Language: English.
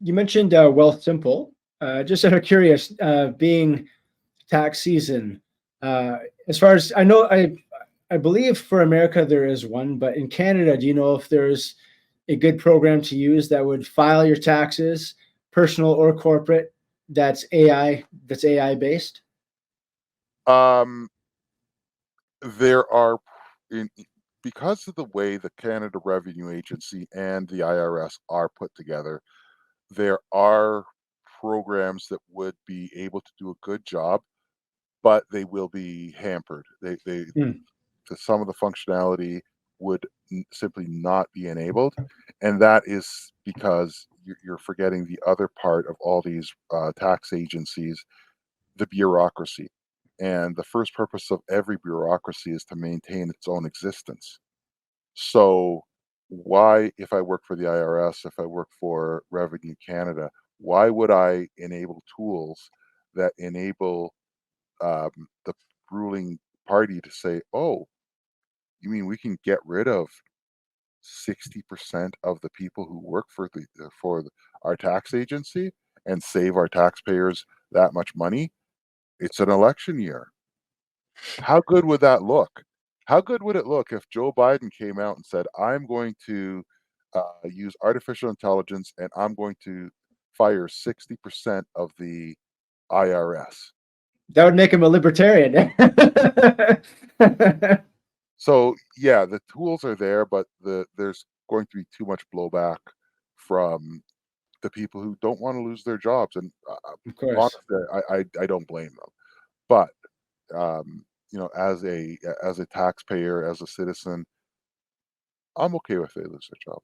you mentioned Wealth Simple. Just out of curious, being tax season, uh, as far as I know, I believe for America there is one, but in Canada, do you know if there's a good program to use that would file your taxes, personal or corporate, that's AI based? Um, there are in, because of the way the Canada Revenue Agency and the IRS are put together, there are programs that would be able to do a good job, but they will be hampered. Hmm. Some of the functionality would simply not be enabled, and that is because you're forgetting the other part of all these tax agencies, the bureaucracy. And the first purpose of every bureaucracy is to maintain its own existence. So why, if I work for the IRS, if I work for Revenue Canada, why would I enable tools that enable the ruling party to say, "Oh, you mean we can get rid of 60% of the people who work for our tax agency and save our taxpayers that much money? It's an election year." How good would that look? How good would it look if Joe Biden came out and said, "I'm going to use artificial intelligence and I'm going to fire 60% of the IRS"? That would make him a libertarian. So yeah, the tools are there, but there's going to be too much blowback from the people who don't want to lose their jobs, and Of course. honestly, I don't blame them. But as a taxpayer, as a citizen, I'm okay with they lose their job.